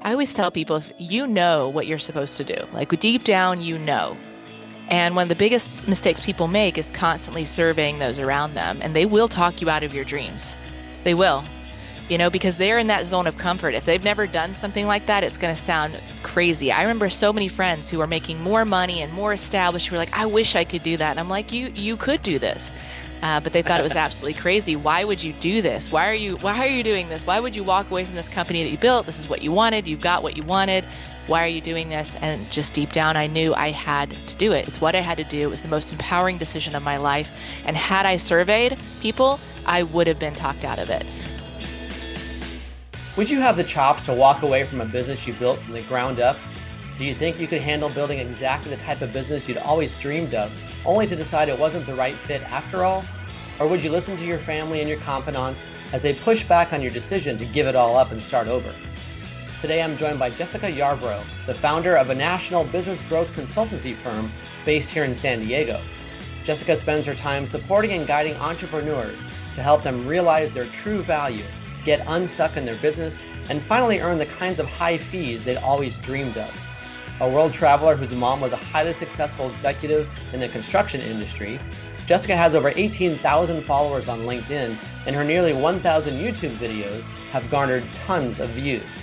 I always tell people if you know what you're supposed to do, like deep down, you know. And one of the biggest mistakes people make is constantly surveying those around them, and they will talk you out of your dreams. They will, because they're in that zone of comfort. If they've never done something like that, it's going to sound crazy. I remember so many friends who are making more money and more established who were like, I wish I could do that. And I'm like, you could do this. But they thought it was absolutely crazy. Why would you do this? Why are you doing this? Why would you walk away from this company that you built? This is what you wanted. You got what you wanted. Why are you doing this? And just deep down, I knew I had to do it. It's what I had to do. It was the most empowering decision of my life. And had I surveyed people, I would have been talked out of it. Would you have the chops to walk away from a business you built from the ground up? Do you think you could handle building exactly the type of business you'd always dreamed of, only to decide it wasn't the right fit after all? Or would you listen to your family and your confidants as they push back on your decision to give it all up and start over? Today, I'm joined by Jessica Yarbrough, the founder of a national business growth consultancy firm based here in San Diego. Jessica spends her time supporting and guiding entrepreneurs to help them realize their true value, get unstuck in their business, and finally earn the kinds of high fees they'd always dreamed of. A world traveler whose mom was a highly successful executive in the construction industry, Jessica has over 18,000 followers on LinkedIn, and her nearly 1,000 YouTube videos have garnered tons of views.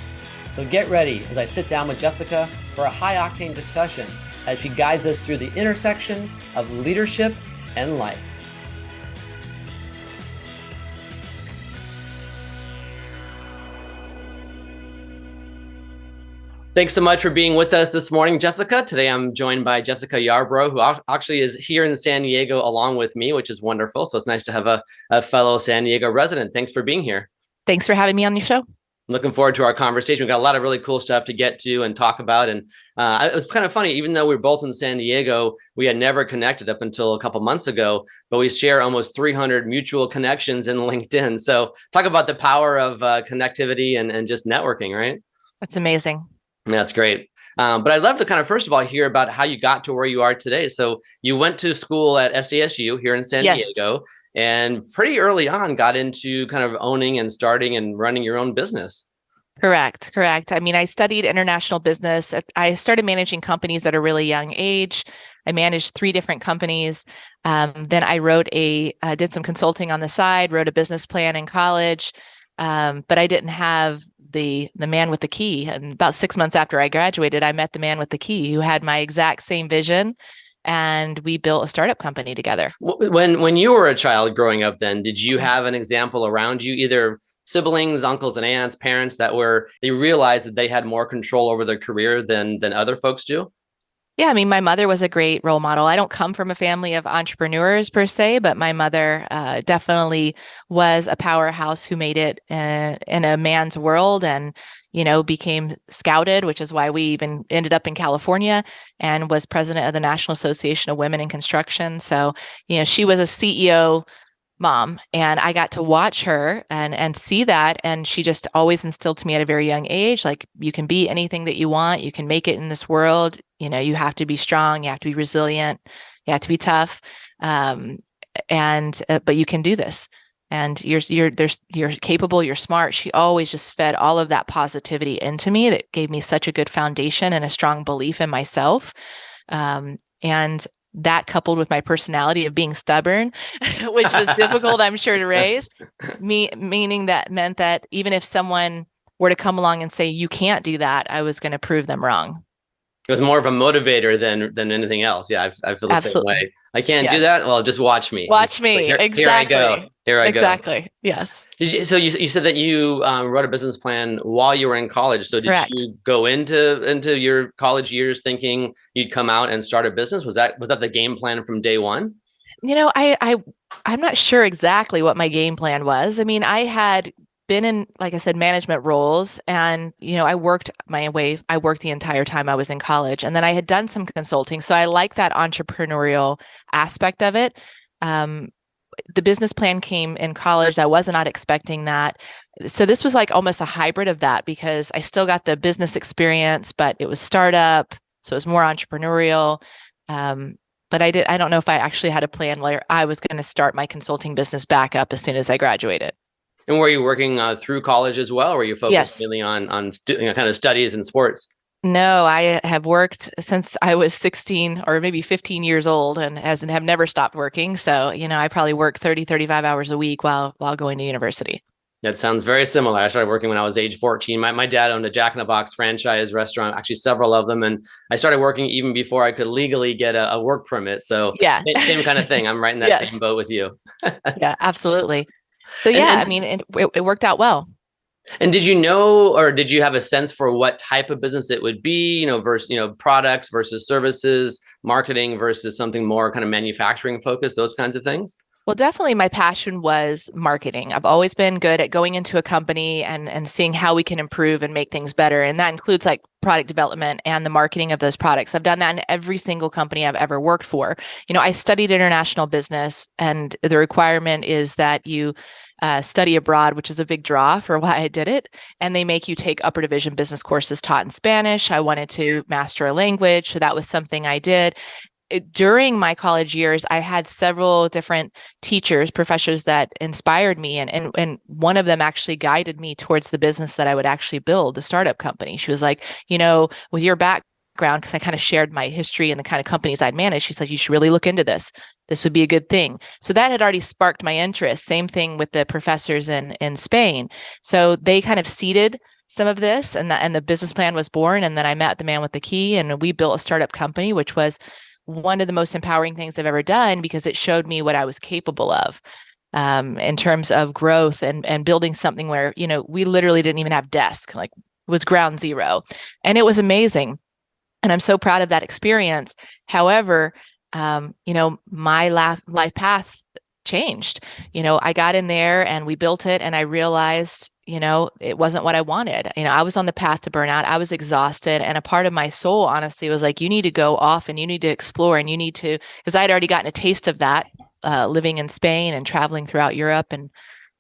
So get ready as I sit down with Jessica for a high-octane discussion as she guides us through the intersection of leadership and life. Thanks so much for being with us this morning, Jessica. Today, I'm joined by Jessica Yarbrough, who actually is here in San Diego along with me, which is wonderful. So it's nice to have a fellow San Diego resident. Thanks for being here. Thanks for having me on your show. Looking forward to our conversation. We've got a lot of really cool stuff to get to and talk about. And it was kind of funny, even though we were both in San Diego, we had never connected up until a couple months ago, but we share almost 300 mutual connections in LinkedIn. So talk about the power of connectivity and just networking, right? That's amazing. That's great. But I'd love to kind of, first of all, hear about how you got to where you are today. So you went to school at SDSU here in San Diego, and pretty early on got into kind of owning and starting and running your own business. Correct. I mean, I studied international business. I started managing companies at a really young age. I managed 3 different companies. Then I did some consulting on the side, wrote a business plan in college. But I didn't have the man with the key. And about 6 months after I graduated, I met the man with the key who had my exact same vision. And we built a startup company together. When you were a child growing up, then did you have an example around you, either siblings, uncles and aunts, parents they realized that they had more control over their career than other folks do? Yeah, I mean, my mother was a great role model. I don't come from a family of entrepreneurs per se, but my mother definitely was a powerhouse who made it in a man's world and, became scouted, which is why we even ended up in California, and was president of the National Association of Women in Construction. So, she was a CEO mom, and I got to watch her and see that. And she just always instilled to me at a very young age, like, you can be anything that you want, you can make it in this world. You have to be strong, you have to be resilient, you have to be tough. But you can do this. And you're capable, you're smart. She always just fed all of that positivity into me that gave me such a good foundation and a strong belief in myself. And that coupled with my personality of being stubborn, which was difficult, I'm sure, to raise, meaning that meant that even if someone were to come along and say, you can't do that, I was going to prove them wrong. It was more of a motivator than anything else. Yeah, I feel the same way. I can't do that. Well, just watch me. Watch me. Exactly. Here I go. Exactly. Yes. So you said that you wrote a business plan while you were in college. So did Correct. You go into your college years thinking you'd come out and start a business? Was that the game plan from day one? I'm not sure exactly what my game plan was. I mean, I had been in, like I said, management roles, and I worked the entire time I was in college, and then I had done some consulting, so I like that entrepreneurial aspect of it. The business plan came in college. I was not expecting that, so this was like almost a hybrid of that, because I still got the business experience, but it was startup, so it was more entrepreneurial. But I don't know if I actually had a plan where I was going to start my consulting business back up as soon as I graduated. And were you working through college as well, or were you focused Yes. mainly on kind of studies and sports? No, I have worked since I was 16 or maybe 15 years old and have never stopped working. So, I probably work 30, 35 hours a week while going to university. That sounds very similar. I started working when I was age 14. My dad owned a Jack in the Box franchise restaurant, actually several of them. And I started working even before I could legally get a work permit. So Yeah. same kind of thing. I'm right in that same Yes. boat with you. Yeah, absolutely. So And yeah, I and mean, it worked out well. and did you know, or did you have a sense for what type of business it would be, versus, products versus services, marketing versus something more kind of manufacturing focused, those kinds of things? Well, definitely my passion was marketing. I've always been good at going into a company and seeing how we can improve and make things better. And that includes like product development and the marketing of those products. I've done that in every single company I've ever worked for. I studied international business, and the requirement is that you study abroad, which is a big draw for why I did it. And they make you take upper division business courses taught in Spanish. I wanted to master a language, so that was something I did. During my college years, I had several different teachers, professors that inspired me. And one of them actually guided me towards the business that I would actually build, the startup company. She was like, with your background, because I kind of shared my history and the kind of companies I'd managed, she said, you should really look into this. This would be a good thing. So that had already sparked my interest. Same thing with the professors in Spain. So they kind of seeded some of this, and the business plan was born. And then I met the man with the key, and we built a startup company, which was one of the most empowering things I've ever done because it showed me what I was capable of, in terms of growth and building something where, we literally didn't even have desk, like it was ground zero. And it was amazing. And I'm so proud of that experience. However, my life path changed. I got in there and we built it, and I realized, it wasn't what I wanted. I was on the path to burnout. I was exhausted. And a part of my soul, honestly, was like, you need to go off and you need to explore and you need to, because I had already gotten a taste of that, living in Spain and traveling throughout Europe. And,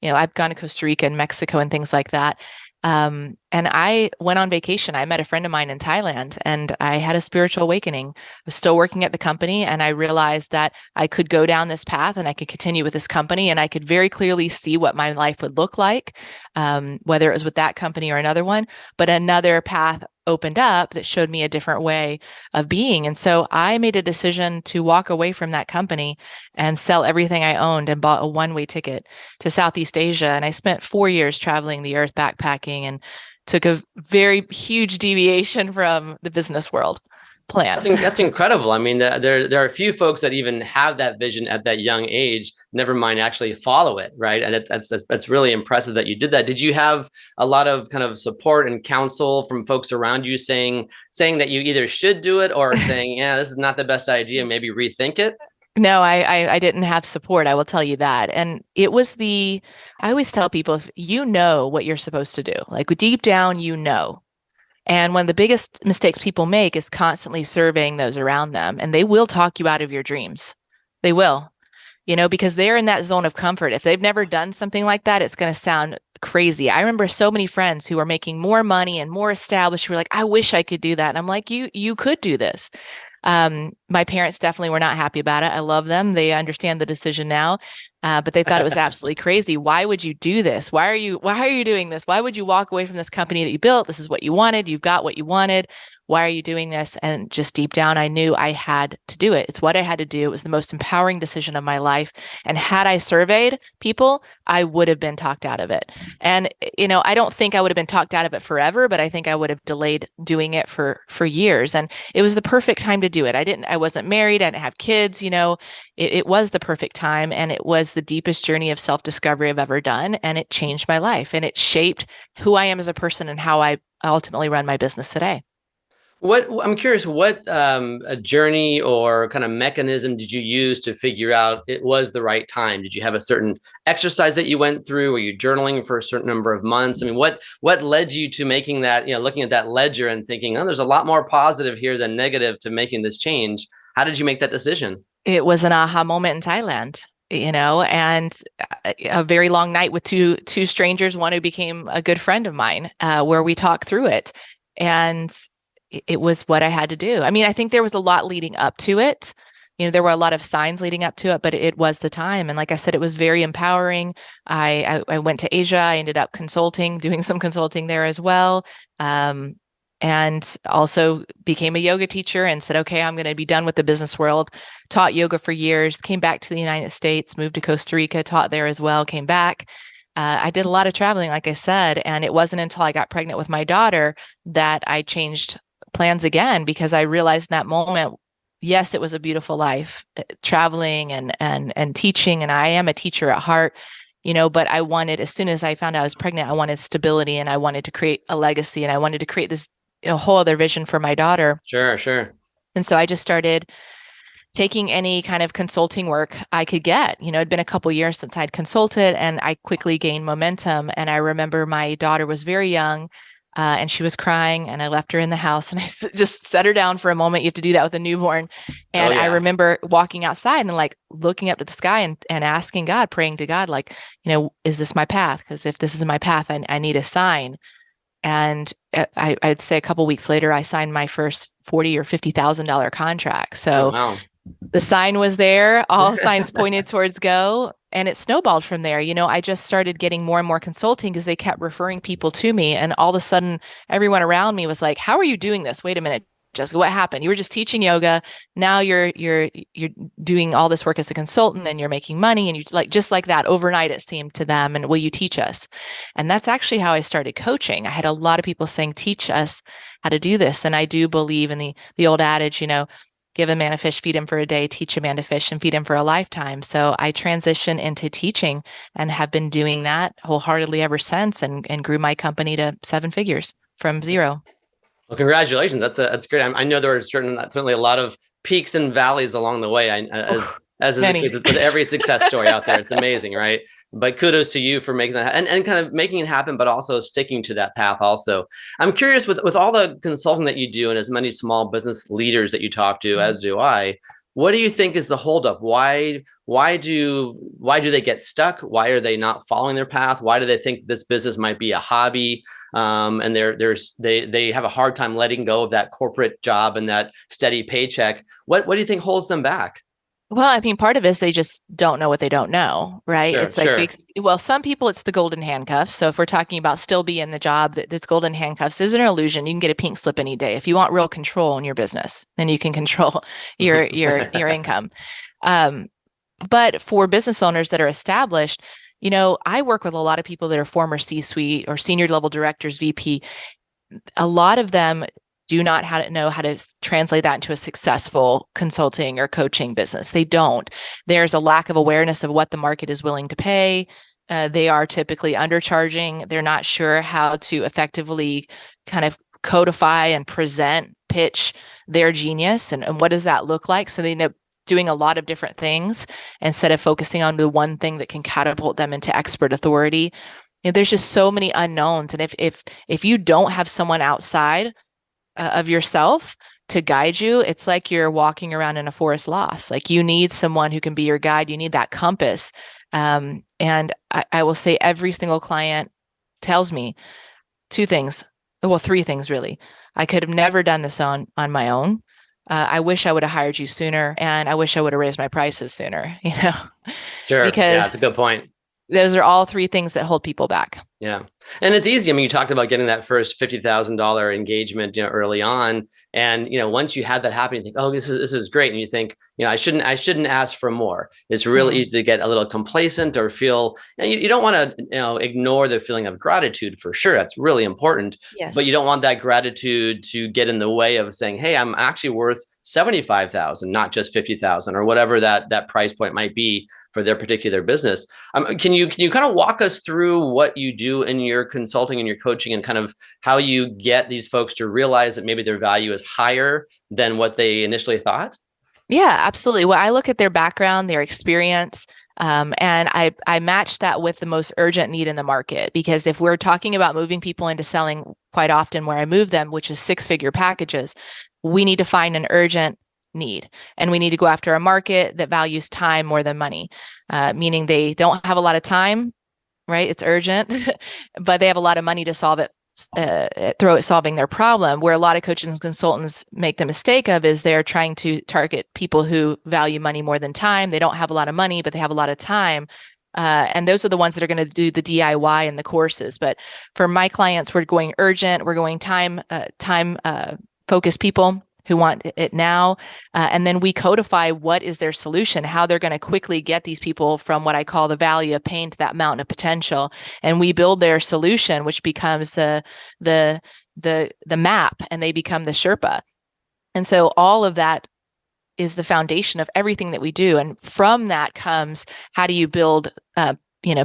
I've gone to Costa Rica and Mexico and things like that. And I went on vacation. I met a friend of mine in Thailand, and I had a spiritual awakening. I was still working at the company, and I realized that I could go down this path and I could continue with this company, and I could very clearly see what my life would look like, whether it was with that company or another one. But another path opened up that showed me a different way of being. And so I made a decision to walk away from that company and sell everything I owned and bought a one-way ticket to Southeast Asia. And I spent 4 years traveling the earth backpacking and took a very huge deviation from the business world plan. That's incredible. I mean, there are a few folks that even have that vision at that young age, never mind actually follow it, right? And that's really impressive that you did that. Did you have a lot of kind of support and counsel from folks around you saying that you either should do it or saying, yeah, this is not the best idea, maybe rethink it? No, I didn't have support. I will tell you that. And it was I always tell people, if you know what you're supposed to do, like deep down, And one of the biggest mistakes people make is constantly surveying those around them, and they will talk you out of your dreams. They will, because they're in that zone of comfort. If they've never done something like that, it's going to sound crazy. I remember so many friends who are making more money and more established who were like, I wish I could do that. And I'm like, you could do this. My parents definitely were not happy about it. I love them. They understand the decision now, but they thought it was absolutely crazy. Why would you do this? Why are you doing this? Why would you walk away from this company that you built? This is what you wanted. You've got what you wanted. Why are you doing this? And just deep down, I knew I had to do it. It's what I had to do. It was the most empowering decision of my life. And had I surveyed people, I would have been talked out of it. And, I don't think I would have been talked out of it forever, but I think I would have delayed doing it for years. And it was the perfect time to do it. I wasn't married. I didn't have kids, it was the perfect time. And it was the deepest journey of self-discovery I've ever done. And it changed my life, and it shaped who I am as a person and how I ultimately run my business today. I'm curious, what a journey or kind of mechanism did you use to figure out it was the right time? Did you have a certain exercise that you went through? Were you journaling for a certain number of months? I mean, what led you to making that, looking at that ledger and thinking, oh, there's a lot more positive here than negative to making this change? How did you make that decision? It was an aha moment in Thailand, and a very long night with two strangers, one who became a good friend of mine, where we talked through it. And it was what I had to do. I mean, I think there was a lot leading up to it. There were a lot of signs leading up to it, but it was the time. And like I said, it was very empowering. I went to Asia. I ended up consulting, doing some consulting there as well. And also became a yoga teacher and said, okay, I'm going to be done with the business world. Taught yoga for years, came back to the United States, moved to Costa Rica, taught there as well, came back. I did a lot of traveling, like I said, and it wasn't until I got pregnant with my daughter that I changed plans again, because I realized in that moment, yes, it was a beautiful life, traveling and teaching, and I am a teacher at heart, but I wanted, as soon as I found out I was pregnant, I wanted stability, and I wanted to create a legacy, and I wanted to create this a whole other vision for my daughter. Sure, sure. And so I just started taking any kind of consulting work I could get. It'd been a couple years since I'd consulted, and I quickly gained momentum. And I remember my daughter was very young, and she was crying, and I left her in the house, and I just set her down for a moment. You have to do that with a newborn. And I remember walking outside and like looking up to the sky and asking God, praying to God, like, is this my path? Because if this is my path, I need a sign. And I'd say a couple weeks later, I signed my first $40,000 or $50,000 contract. So wow. The sign was there. All signs pointed towards go. And it snowballed from there. I just started getting more and more consulting because they kept referring people to me. And all of a sudden, everyone around me was like, how are you doing this? Wait a minute, Jessica, what happened? You were just teaching yoga. Now you're doing all this work as a consultant, and you're making money, and you just like that overnight, it seemed to them. And will you teach us? And that's actually how I started coaching. I had a lot of people saying, teach us how to do this. And I do believe in the old adage, give a man a fish, feed him for a day, teach a man to fish, and feed him for a lifetime. So I transitioned into teaching and have been doing that wholeheartedly ever since, and grew my company to 7 figures from zero. Well, congratulations. That's great. I know there are certainly a lot of peaks and valleys along the way. As is the case with every success story out there. It's amazing, right? But kudos to you for making that and kind of making it happen, but also sticking to that path also. I'm curious, with all the consulting that you do and as many small business leaders that you talk to, as do I, what do you think is the holdup? Why do they get stuck? Why are they not following their path? Why do they think this business might be a hobby? And they have a hard time letting go of that corporate job and that steady paycheck. What do you think holds them back? Well, I mean, part of it is they just don't know what they don't know, right? Sure, it's like, well, some people, it's the golden handcuffs. So if we're talking about still be in the job, that's golden handcuffs. There's an illusion. You can get a pink slip any day. If you want real control in your business, then you can control your income. But for business owners that are established, I work with a lot of people that are former C-suite or senior level directors, VP. A lot of them do not know how to translate that into a successful consulting or coaching business. They don't. There's a lack of awareness of what the market is willing to pay. They are typically undercharging. They're not sure how to effectively kind of codify and pitch their genius, and what does that look like? So they end up doing a lot of different things instead of focusing on the one thing that can catapult them into expert authority. There's just so many unknowns. And if you don't have someone outside of yourself to guide you, it's like you're walking around in a forest lost. Like, you need someone who can be your guide. You need that compass. And I will say every single client tells me 2 things. Well, 3 things really. I could have never done this on my own. I wish I would have hired you sooner, and I wish I would have raised my prices sooner, Sure. Because yeah, that's a good point. Those are all 3 things that hold people back. Yeah. And it's easy. I mean, you talked about getting that first $50,000 engagement, early on. And, once you have that happen, you think, oh, this is great. And you think, I shouldn't ask for more. It's really easy to get a little complacent or feel, you don't want to, ignore the feeling of gratitude for sure. That's really important. Yes. But you don't want that gratitude to get in the way of saying, hey, I'm actually worth 75,000, not just 50,000, or whatever that price point might be for their particular business. Can you kind of walk us through what you do in your consulting and your coaching, and kind of how you get these folks to realize that maybe their value is higher than what they initially thought? Yeah, absolutely. Well, I look at their background, their experience, and I match that with the most urgent need in the market. Because if we're talking about moving people into selling, quite often where I move them, which is 6-figure packages, we need to find an urgent need, and we need to go after a market that values time more than money, meaning they don't have a lot of time, right? It's urgent, but they have a lot of money to solve it throw at solving their problem. Where a lot of coaches and consultants make the mistake of is they're trying to target people who value money more than time. They don't have a lot of money, but they have a lot of time. And those are the ones that are going to do the DIY and the courses. But for my clients, we're going urgent. We're going time focused people who want it now. And then we codify what is their solution, how they're going to quickly get these people from what I call the valley of pain to that mountain of potential. And we build their solution, which becomes the map, and they become the Sherpa. And so all of that is the foundation of everything that we do. And from that comes, how do you build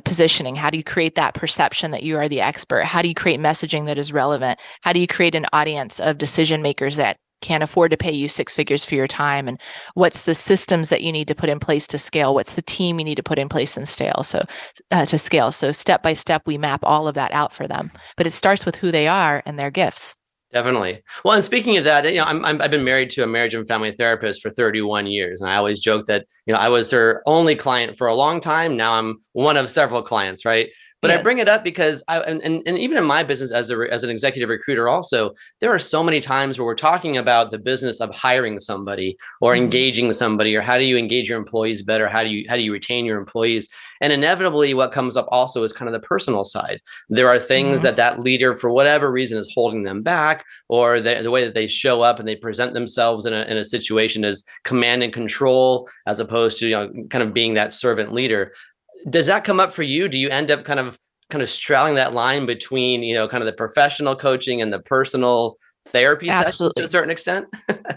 positioning? How do you create that perception that you are the expert? How do you create messaging that is relevant? How do you create an audience of decision makers that can't afford to pay you six figures for your time? And what's the systems that you need to put in place to scale? What's the team you need to put in place and scale? So to scale. So step by step, we map all of that out for them. But it starts with who they are and their gifts. Definitely. Well, and speaking of that, I've been married to a marriage and family therapist for 31 years. And I always joke that, I was her only client for a long time. Now I'm one of several clients, right? But yes. I bring it up because and even in my business as an executive recruiter also, there are so many times where we're talking about the business of hiring somebody or engaging somebody, or how do you engage your employees better? How do you retain your employees? And inevitably what comes up also is kind of the personal side. There are things that leader, for whatever reason, is holding them back, or the way that they show up and they present themselves in a situation as command and control, as opposed to, kind of being that servant leader. Does that come up for you? Do you end up kind of straddling that line between, kind of the professional coaching and the personal therapy sessions to a certain extent?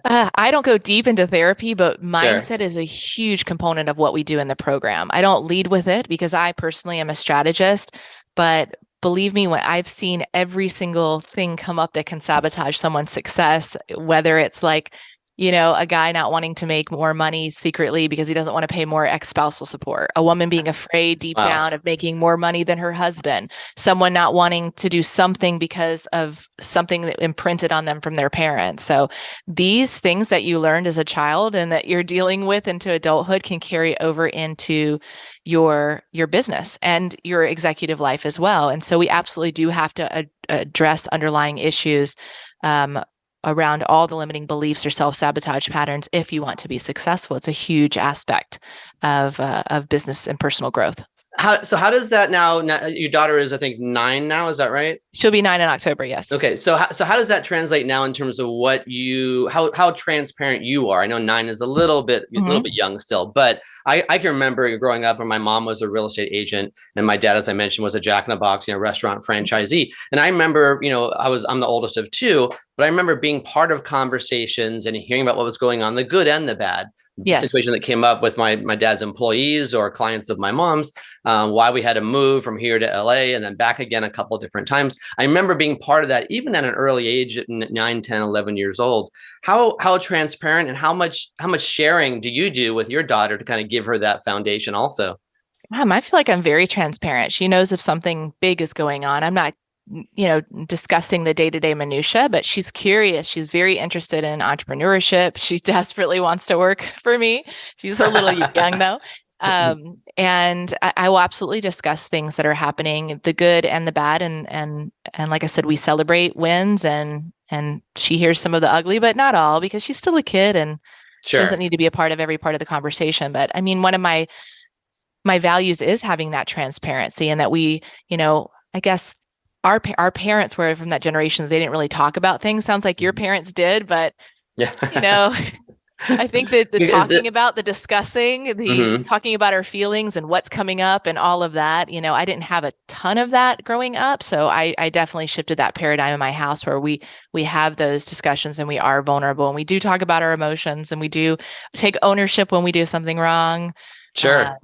I don't go deep into therapy, but mindset is a huge component of what we do in the program. I don't lead with it because I personally am a strategist, but believe me, when I've seen every single thing come up that can sabotage someone's success, whether it's like, a guy not wanting to make more money secretly because he doesn't want to pay more ex-spousal support, a woman being afraid deep down of making more money than her husband, someone not wanting to do something because of something that imprinted on them from their parents. So these things that you learned as a child and that you're dealing with into adulthood can carry over into your business and your executive life as well. And so we absolutely do have to address underlying issues around all the limiting beliefs or self-sabotage patterns if you want to be successful. It's a huge aspect of business and personal growth. How does that now, your daughter is, I think, 9 now, is that right? She'll be 9 in October, yes. Okay, so how does that translate now in terms of what how transparent you are? I know 9 is a little bit young still, but I can remember growing up when my mom was a real estate agent and my dad, as I mentioned, was a Jack in the Box, restaurant franchisee. And I remember, I'm the oldest of 2, but I remember being part of conversations and hearing about what was going on, the good and the bad. Situation that came up with my dad's employees or clients of my mom's, why we had to move from here to LA and then back again a couple of different times. I remember being part of that, even at an early age, at 9, 10, 11 years old. How transparent and how much sharing do you do with your daughter to kind of give her that foundation also? I feel like I'm very transparent. She knows if something big is going on. I'm not discussing the day-to-day minutia, but she's curious. She's very interested in entrepreneurship. She desperately wants to work for me. She's a little young though. And I will absolutely discuss things that are happening, the good and the bad. And like I said, we celebrate wins and she hears some of the ugly, but not all, because she's still a kid and she doesn't need to be a part of every part of the conversation. But I mean, one of my values is having that transparency, and that we, I guess our parents were from that generation. They didn't really talk about things. Sounds like your parents did, but I think that the talking about, the discussing, the talking about our feelings and what's coming up and all of that, I didn't have a ton of that growing up. So I definitely shifted that paradigm in my house where we have those discussions and we are vulnerable and we do talk about our emotions and we do take ownership when we do something wrong. Sure.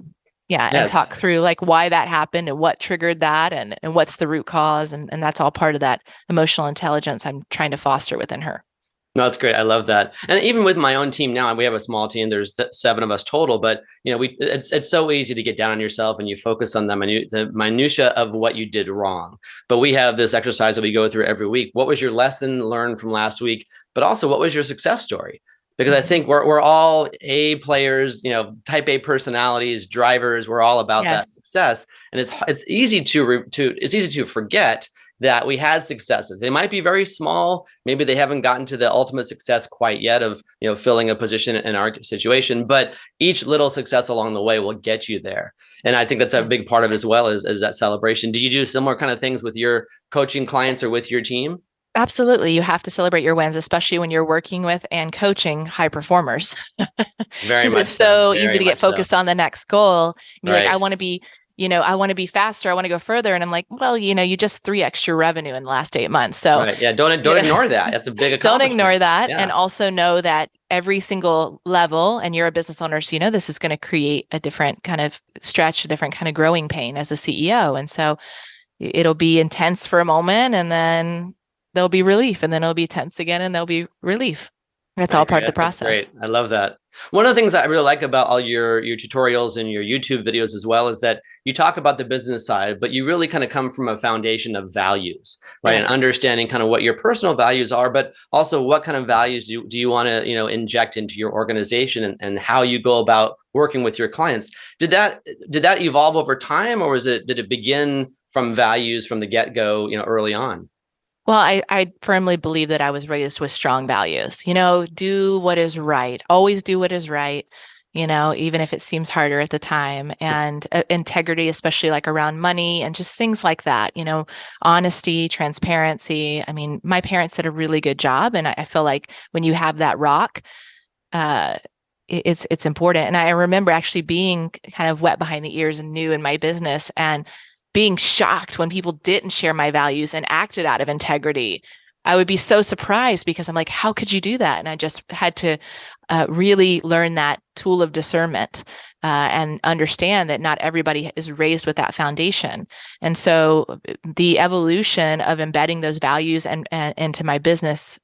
And talk through like why that happened and what triggered that and what's the root cause. And that's all part of that emotional intelligence I'm trying to foster within her. No, that's great. I love that. And even with my own team now, we have a small team. There's 7 of us total, but it's so easy to get down on yourself and you focus on the minutia of what you did wrong. But we have this exercise that we go through every week. What was your lesson learned from last week? But also, what was your success story? Because I think we're all A players, type A personalities, drivers. We're all about that success, and it's easy to forget that we had successes. They might be very small. Maybe they haven't gotten to the ultimate success quite yet of, filling a position in our situation, but each little success along the way will get you there. And I think that's a big part of it as well, is that celebration. Do you do similar kind of things with your coaching clients or with your team? Absolutely. You have to celebrate your wins, especially when you're working with and coaching high performers. Very Because much it's so. so easy Very to get much so. focused on the next goal. Be like, I Right. want to be, I want to be faster. I want to go further. And I'm like, well, you just 3x your revenue in the last 8 months. So, Right. Yeah. Don't you know, ignore that. That's a big don't accomplishment. ignore that. And Yeah. also know that every single level, and you're a business owner, so this is going to create a different kind of stretch, a different kind of growing pain as a CEO. And so it'll be intense for a moment, and then there'll be relief, and then it'll be tense again, and there'll be relief. That's I all agree. part of the That's process. great. I love that. One of the things I really like about all your tutorials and your YouTube videos as well is that you talk about the business side, but you really kind of come from a foundation of values, right? And Yes. understanding kind of what your personal values are, but also what kind of values do you want to, inject into your organization, and how you go about working with your clients. Did that evolve over time, or did it begin from values from the get-go, early on? Well, I firmly believe that I was raised with strong values. Do what is right. Always do what is right, even if it seems harder at the time. And integrity, especially like around money and just things like that, honesty, transparency. I mean, my parents did a really good job. And I feel like when you have that rock, uh, it's important. And I remember actually being kind of wet behind the ears and new in my business, and being shocked when people didn't share my values and acted out of integrity. I would be so surprised, because I'm like, how could you do that? And I just had to really learn that tool of discernment, and understand that not everybody is raised with that foundation. And so the evolution of embedding those values and into my business,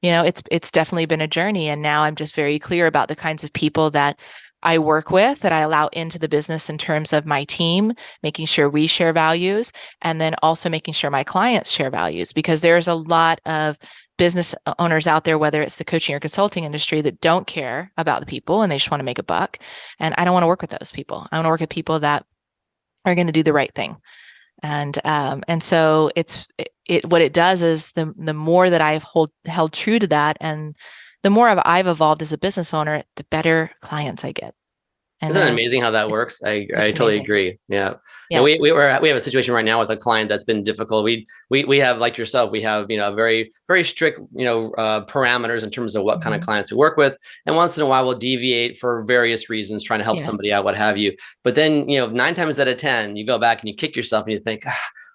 it's definitely been a journey. And now I'm just very clear about the kinds of people that I work with, that I allow into the business in terms of my team, making sure we share values, and then also making sure my clients share values, because there's a lot of business owners out there, whether it's the coaching or consulting industry, that don't care about the people and they just want to make a buck. And I don't want to work with those people. I want to work with people that are going to do the right thing. And so what it does is the more that I've held true to that, and the more I've evolved as a business owner, the better clients I get. And Isn't it then amazing how that works? I it's totally amazing. agree. Yeah. Yeah. We have a situation right now with a client that's been difficult. We have, like yourself, we have, very, very strict, parameters in terms of what kind of clients we work with. And once in a while we'll deviate for various reasons, trying to help Yes. somebody out, what have you. But then, 9 times out of 10, you go back and you kick yourself and you think,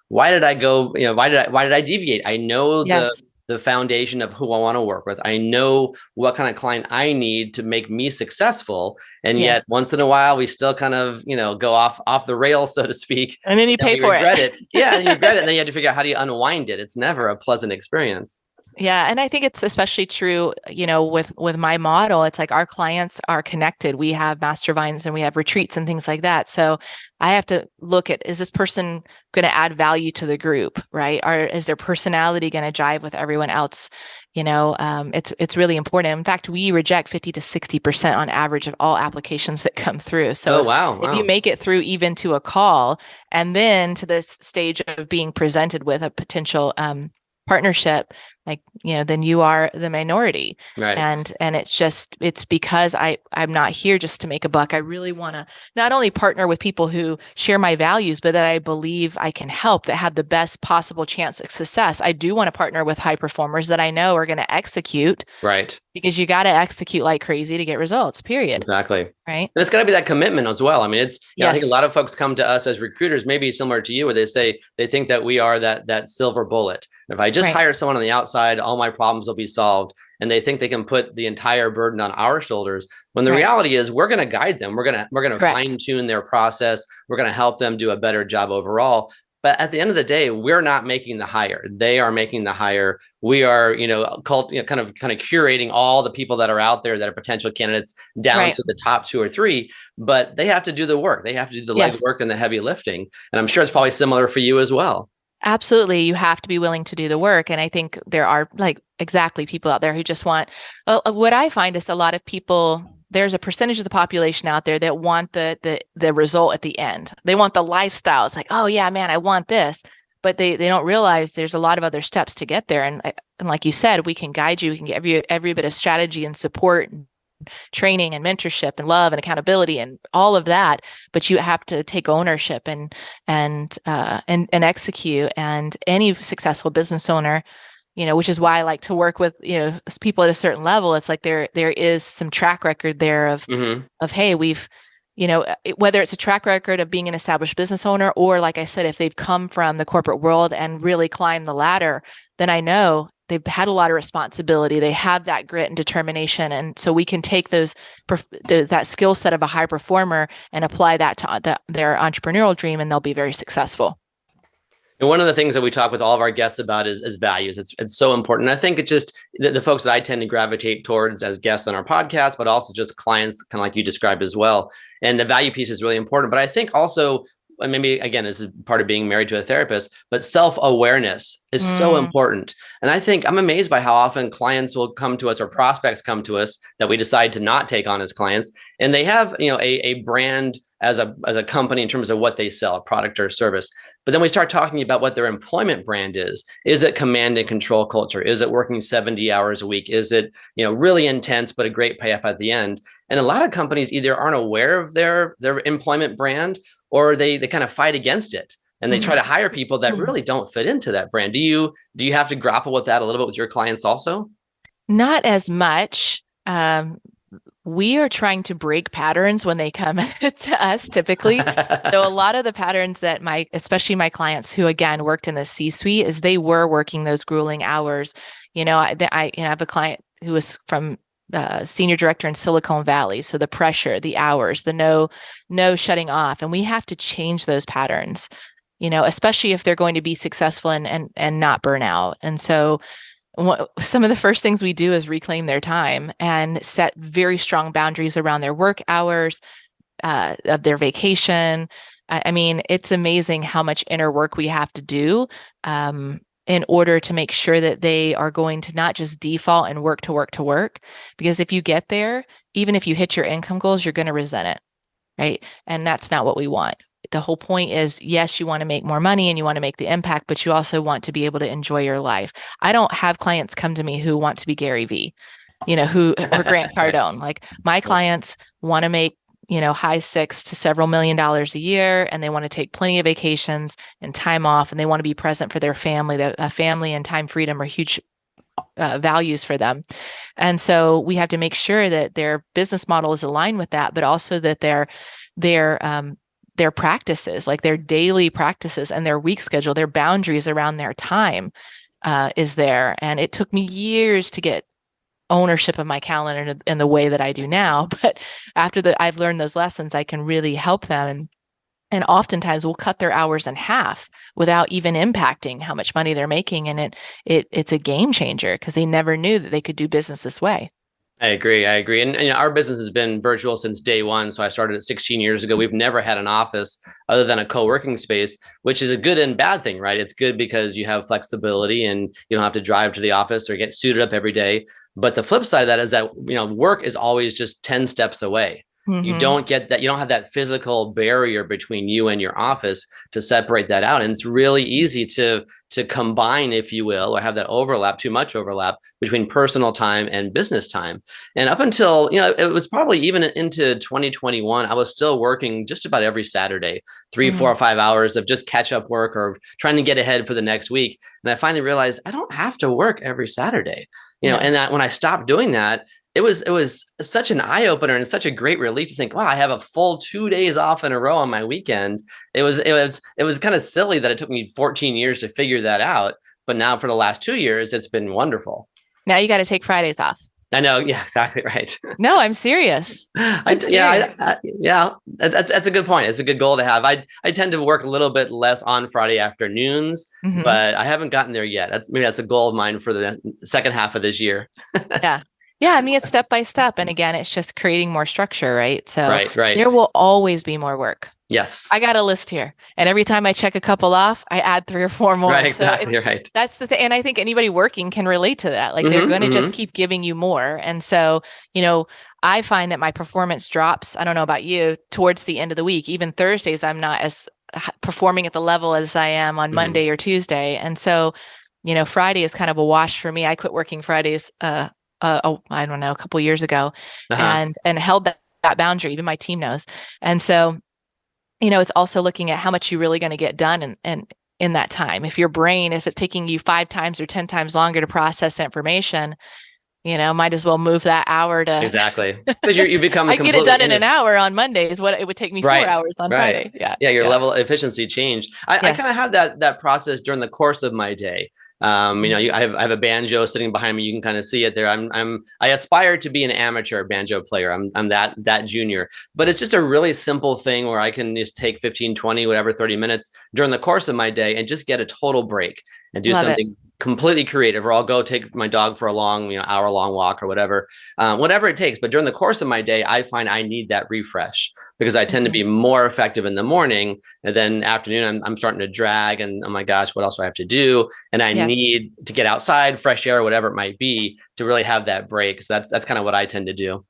why did I go, why did I deviate? I know Yes. the foundation of who I want to work with. I know what kind of client I need to make me successful. And yet Yes. once in a while, we still kind of, go off the rails, so to speak. And then you And pay we for it. regret it. Yeah. And you regret it. And then you have to figure out, how do you unwind it? It's never a pleasant experience. Yeah, and I think it's especially true, with my model. It's like our clients are connected. We have masterminds and we have retreats and things like that. So I have to look at, is this person going to add value to the group, right? Or is their personality going to jive with everyone else? It's really important. In fact, we reject 50 to 60% on average of all applications that come through. So Oh, wow. if you make it through even to a call, and then to the stage of being presented with a potential partnership, like, then you are the minority. Right. And it's because I'm not here just to make a buck. I really want to not only partner with people who share my values, but that I believe I can help, that have the best possible chance of success. I do want to partner with high performers that I know are going to execute, Right. because you got to execute like crazy to get results, period. Exactly. Right. And it's got to be that commitment as well. I mean, it's, I think a lot of Yes. folks come to us as recruiters, maybe similar to you, where they think that we are that silver bullet. If I just Right. hire someone on the outside, all my problems will be solved. And they think they can put the entire burden on our shoulders, when the Right. reality is we're going to guide them. We're going to Correct. fine tune their process. We're going to help them do a better job overall. But at the end of the day, we're not making the hire. They are making the hire. We are, kind of curating all the people that are out there that are potential candidates down Right. to the top 2 or 3. But they have to do the work. They have to do the Yes. legwork and the heavy lifting. And I'm sure it's probably similar for you as well. Absolutely. You have to be willing to do the work. And I think there are, like, exactly, people out there who just want, what I find is a lot of people, there's a percentage of the population out there that want the result at the end. They want the lifestyle. It's like, oh yeah, man, I want this. but they don't realize there's a lot of other steps to get there. And like you said, we can guide you. We can get every bit of strategy and support, and training and mentorship and love and accountability and all of that. But you have to take ownership and execute. And any successful business owner, which is why I like to work with, people at a certain level. It's like there is some track record there of hey, we've, whether it's a track record of being an established business owner, or like I said, if they've come from the corporate world and really climbed the ladder, then I know they've had a lot of responsibility. They have that grit and determination. And so we can take that skill set of a high performer and apply that to their entrepreneurial dream, and they'll be very successful. And one of the things that we talk with all of our guests about is values. It's so important. I think it's just the folks that I tend to gravitate towards as guests on our podcast, but also just clients, kind of like you described as well. And the value piece is really important. But I think also, and maybe again, this is part of being married to a therapist, but self-awareness is so important. And I think I'm amazed by how often clients will come to us, or prospects come to us that we decide to not take on as clients. And they have, a brand as a company in terms of what they sell, a product or a service. But then we start talking about what their employment brand is. Is it command and control culture? Is it working 70 hours a week? Is it, really intense, but a great payoff at the end? And a lot of companies either aren't aware of their employment brand, or they kind of fight against it, and they try to hire people that really don't fit into that brand. Do you have to grapple with that a little bit with your clients also? Not as much. We are trying to break patterns when they come to us typically. So a lot of the patterns that especially my clients who, again, worked in the C-suite, is they were working those grueling hours. I have a client who was from senior director in Silicon Valley. So the pressure, the hours, the no shutting off. And we have to change those patterns, especially if they're going to be successful and not burn out. And so some of the first things we do is reclaim their time and set very strong boundaries around their work hours, of their vacation. I mean, it's amazing how much inner work we have to do in order to make sure that they are going to not just default and work to work to work. Because if you get there, even if you hit your income goals, you're going to resent it, right? And that's not what we want. The whole point is, yes, you want to make more money and you want to make the impact, but you also want to be able to enjoy your life. I don't have clients come to me who want to be Gary Vee, or Grant Cardone. Like, my clients want to make, high six to several $1,000,000 a year, and they want to take plenty of vacations and time off, and they want to be present for their family. Family and time freedom are huge values for them. And so we have to make sure that their business model is aligned with that, but also that their practices, like their daily practices and their week schedule, their boundaries around their time is there. And it took me years to get ownership of my calendar in the way that I do now. But after I've learned those lessons, I can really help them. And oftentimes we'll cut their hours in half without even impacting how much money they're making. And it's a game changer, because they never knew that they could do business this way. I agree. And our business has been virtual since day one. So I started it 16 years ago. We've never had an office other than a co-working space, which is a good and bad thing, right? It's good because you have flexibility and you don't have to drive to the office or get suited up every day. But the flip side of that is that, work is always just 10 steps away. You don't get that. You don't have that physical barrier between you and your office to separate that out. And it's really easy to combine, if you will, or have that overlap, too much overlap between personal time and business time. And up until, it was probably even into 2021, I was still working just about every Saturday, 3, 4, or 5 hours of just catch up work or trying to get ahead for the next week. And I finally realized I don't have to work every Saturday, and that when I stopped doing that, it was such an eye opener and such a great relief to think, wow, I have a full 2 days off in a row on my weekend. It was kind of silly that it took me 14 years to figure that out. But now for the last 2 years, it's been wonderful. Now you got to take Fridays off. I know. Yeah, exactly right. No, I'm serious. That's a good point. It's a good goal to have. I tend to work a little bit less on Friday afternoons, but I haven't gotten there yet. That's a goal of mine for the second half of this year. Yeah, I mean, it's step by step. And again, it's just creating more structure, right? So right. There will always be more work. Yes. I got a list here. And every time I check a couple off, I add 3 or 4 more. Right, exactly. Right. That's the thing. And I think anybody working can relate to that. Like they're going to just keep giving you more. And so, I find that my performance drops, I don't know about you, towards the end of the week. Even Thursdays, I'm not as performing at the level as I am on Mhm. Monday or Tuesday. And so, Friday is kind of a wash for me. I quit working Fridays, I don't know, a couple years ago, Uh-huh. and held that boundary. Even my team knows. And so, it's also looking at how much you're really going to get done and in that time. If it's taking you 5 times or 10 times longer to process information, might as well move that hour to Exactly. Because you become I can get it completely done in in an it. hour on Monday is what it would take me four Right. hours on Right. Friday. Yeah. Yeah, your Yeah. level of efficiency changed. I kind of Yes. have that process during the course of my day. Mhm. I have a banjo sitting behind me. You can kind of see it there. I aspire to be an amateur banjo player. I'm that junior. But it's just a really simple thing where I can just take 15, 20, whatever, 30 minutes during the course of my day and just get a total break and do Love it. something completely creative, or I'll go take my dog for a long, hour long walk or whatever it takes. But during the course of my day, I find I need that refresh because I tend to Mhm. be more effective in the morning. And then afternoon, I'm starting to drag and oh my gosh, what else do I have to do? And I Yes. need to get outside, fresh air, whatever it might be, to really have that break. So that's kind of what I tend to do.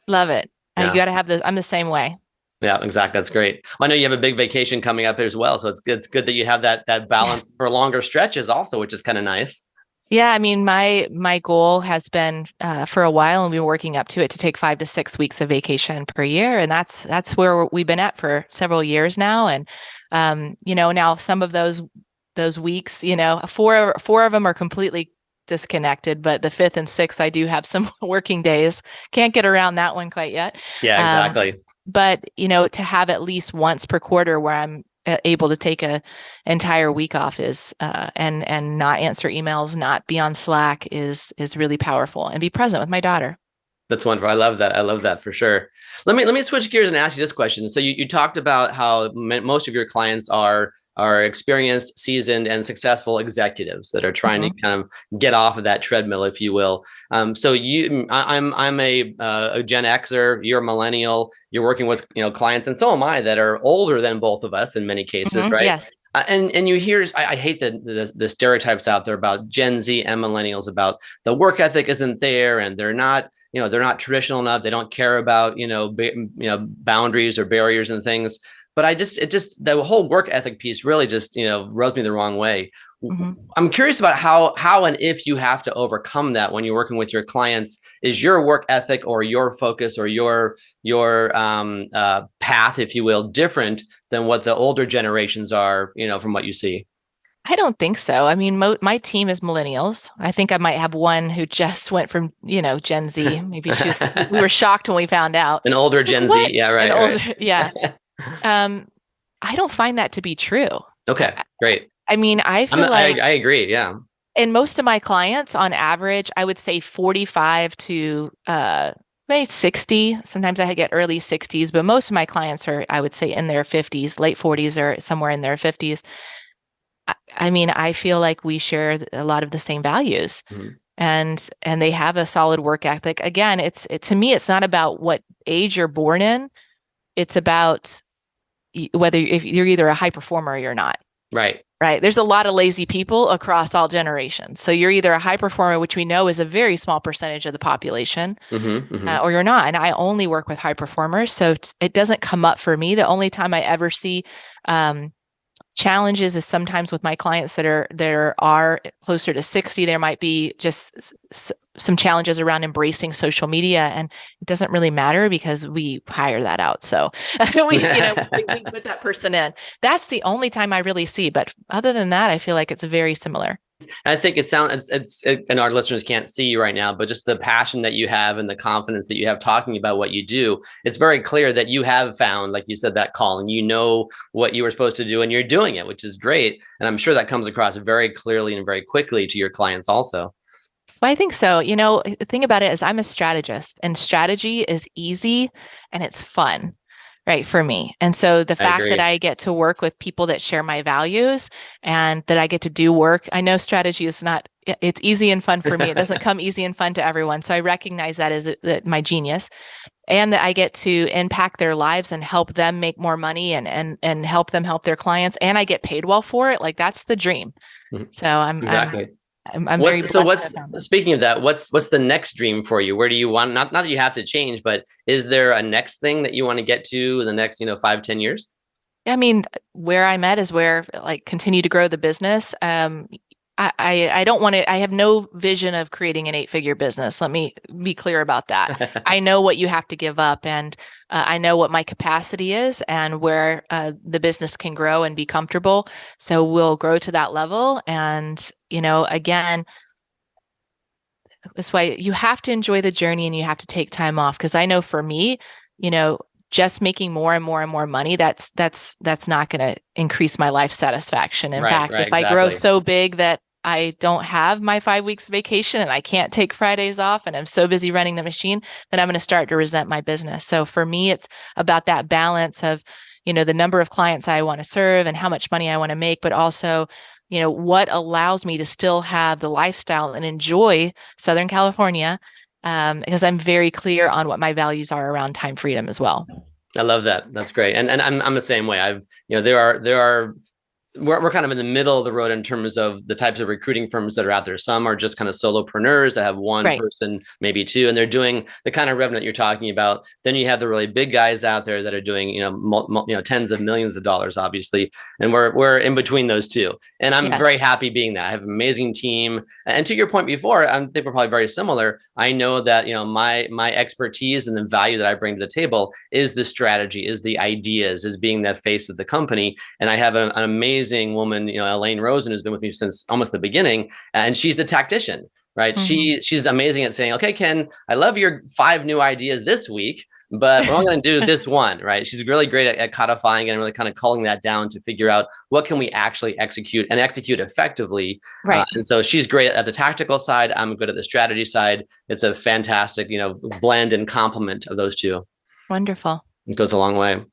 Love it. You Yeah. got to have this. I'm the same way. Yeah, exactly. That's great. I know you have a big vacation coming up as well. So it's good that you have that Yes. balance for longer stretches also, which is kind of nice. Yeah, I mean, my goal has been for a while, and we've been working up to it to take 5 to 6 weeks of vacation per year, and that's where we've been at for several years now. And now some of those weeks, four of them are completely disconnected, but the fifth and sixth, I do have some working days. Can't get around that one quite yet. Yeah, Um, exactly. but to have at least once per quarter where I'm able to take a entire week off is and not answer emails, not be on Slack is really powerful, and be present with my daughter. That's wonderful. I love that. I love that for sure. Let me switch gears and ask you this question. So you talked about how most of your clients are experienced, seasoned, and successful executives that are trying to Mhm. kind of get off of that treadmill, if you will. I'm a Gen Xer. You're a millennial. You're working with clients, and so am I that are older than both of us in many cases, right? Yes. And you hear, I hate the stereotypes out there about Gen Z and millennials about the work ethic isn't there and they're not traditional enough. They don't care about boundaries or barriers and things. But the whole work ethic piece really just rubs me the wrong way. Mhm. I'm curious about how and if you have to overcome that when you're working with your clients. Is your work ethic or your focus or your path, if you will, different than what the older generations are, from what you see? I don't think so. I mean, my team is millennials. I think I might have one who just went from, Gen Z. Maybe we were shocked when we found out. An older It's like, Gen Z. what? Yeah, An right, older, right. yeah. Um, I don't find that to be true. I, Okay, great. I mean, I I'm feel I like I agree. Yeah. in most of my clients, on average, I would say 45 to maybe 60. Sometimes I get early 60s, but most of my clients are, I would say, in their 50s, late 40s, or somewhere in their 50s. I mean, I feel like we share a lot of the same values, Mhm. and they have a solid work ethic. Again, to me, it's not about what age you're born in. It's about whether if you're either a high performer or you're not. Right. Right. There's a lot of lazy people across all generations. So you're either a high performer, which we know is a very small percentage of the population, Hmm. or you're not. And I only work with high performers. So it doesn't come up for me. The only time I ever see um, challenges is sometimes with my clients that are closer to 60. There might be just some challenges around embracing social media, and it doesn't really matter because we hire that out. So we put that person in. That's the only time I really see, but other than that, I feel like it's very similar. I think it sounds and our listeners can't see you right now, but just the passion that you have and the confidence that you have talking about what you do, it's very clear that you have found, like you said, that call and you know what you were supposed to do and you're doing it, which is great. And I'm sure that comes across very clearly and very quickly to your clients also. Well, I think so. The thing about it is I'm a strategist, and strategy is easy and it's fun, right, for me. And so the I fact that agree. I get to work with people that share my values and that I get to do work, I know strategy is not, it's easy and fun for me. It doesn't come easy and fun to everyone. So I recognize that as my genius, and that I get to impact their lives and help them make more money and help them help their clients. And I get paid well for it. Like that's the dream. Mhm. So Exactly. I'm very blessed to have What's found this. speaking of that, what's the next dream for you? Where do you want, not that you have to change, but is there a next thing that you want to get to in the next, 5, 10 years? I mean, where I'm at is where like continue to grow the business. I don't want to, I have no vision of creating an 8-figure business. Let me be clear about that. I know what you have to give up, and I know what my capacity is and where the business can grow and be comfortable. So we'll grow to that level. And, again, that's why you have to enjoy the journey and you have to take time off. Because I know for me, you know, just making more and more and more money, that's not going to increase my life satisfaction. In Right, fact, right, if I grow exactly. so big that I don't have my 5 weeks vacation and I can't take Fridays off and I'm so busy running the machine, then I'm going to start to resent my business. So for me, it's about that balance of, the number of clients I want to serve and how much money I want to make, but also, what allows me to still have the lifestyle and enjoy Southern California, because I'm very clear on what my values are around time freedom as well. I love that. That's great. And I'm the same way. There are we're kind of in the middle of the road in terms of the types of recruiting firms that are out there. Some are just kind of solopreneurs that have one Right. person, maybe two, and they're doing the kind of revenue that you're talking about. Then you have the really big guys out there that are doing, tens of millions of dollars, obviously. And we're in between those two. And I'm Yes. very happy being that. I have an amazing team. And to your point before, I think we're probably very similar. I know that, my expertise and the value that I bring to the table is the strategy, is the ideas, is being the face of the company. And I have an amazing woman, Elaine Rosen, who's been with me since almost the beginning, and she's the tactician, right? Mm-hmm. She's amazing at saying, okay, Ken, I love your 5 new ideas this week, but we're only going to do this one, right? She's really great at codifying and really kind of culling that down to figure out what can we actually execute and execute effectively. Right. And so she's great at the tactical side. I'm good at the strategy side. It's a fantastic, blend and complement of those two. Wonderful. It goes a long way.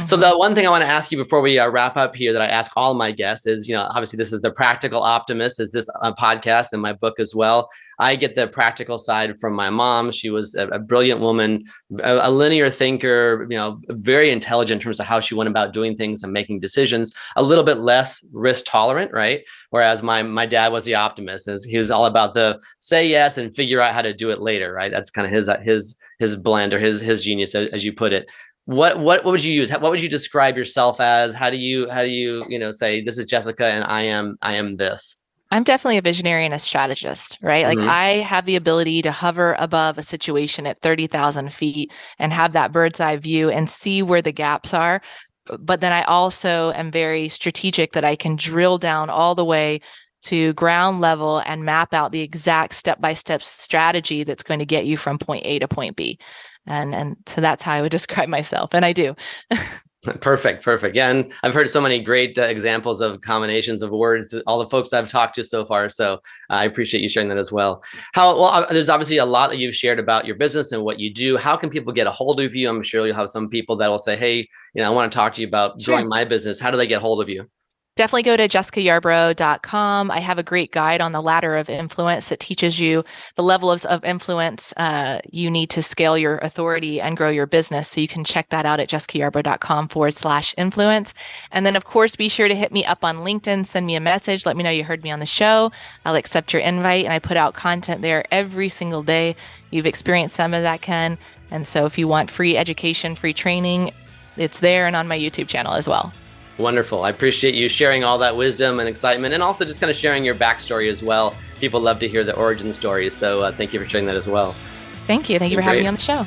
So Mm-hmm. the one thing I want to ask you before we wrap up here that I ask all my guests is, obviously this is the Practical Optimist, is this podcast and my book as well. I get the practical side from my mom. She was a brilliant woman, a linear thinker, very intelligent in terms of how she went about doing things and making decisions, a little bit less risk tolerant, right? Whereas my dad was the optimist. He was all about the say yes and figure out how to do it later, right? That's kind of his blend, or his genius, as you put it. What would you use? What would you describe yourself as? How do you say this is Jessica and I am this? I'm definitely a visionary and a strategist, right? Like Mm-hmm. I have the ability to hover above a situation at 30,000 feet and have that bird's eye view and see where the gaps are. But then I also am very strategic that I can drill down all the way to ground level and map out the exact step-by-step strategy that's going to get you from point A to point B. And so that's how I would describe myself. And I do. Perfect. Yeah, and I've heard so many great examples of combinations of words, all the folks I've talked to so far. So I appreciate you sharing that as well. There's obviously a lot that you've shared about your business and what you do. How can people get a hold of you? I'm sure you'll have some people that will say, hey, I want to talk to you about Sure. growing my business. How do they get hold of you? Definitely go to jessicayarbrough.com. I have a great guide on the ladder of influence that teaches you the level of influence you need to scale your authority and grow your business. So you can check that out at jessicayarbrough.com/influence. And then, of course, be sure to hit me up on LinkedIn, send me a message, let me know you heard me on the show. I'll accept your invite, and I put out content there every single day. You've experienced some of that, Ken. And so if you want free education, free training, it's there and on my YouTube channel as well. Wonderful. I appreciate you sharing all that wisdom and excitement, and also just kind of sharing your backstory as well. People love to hear the origin stories. So thank you for sharing that as well. Thank you. Thank you for having me on the show.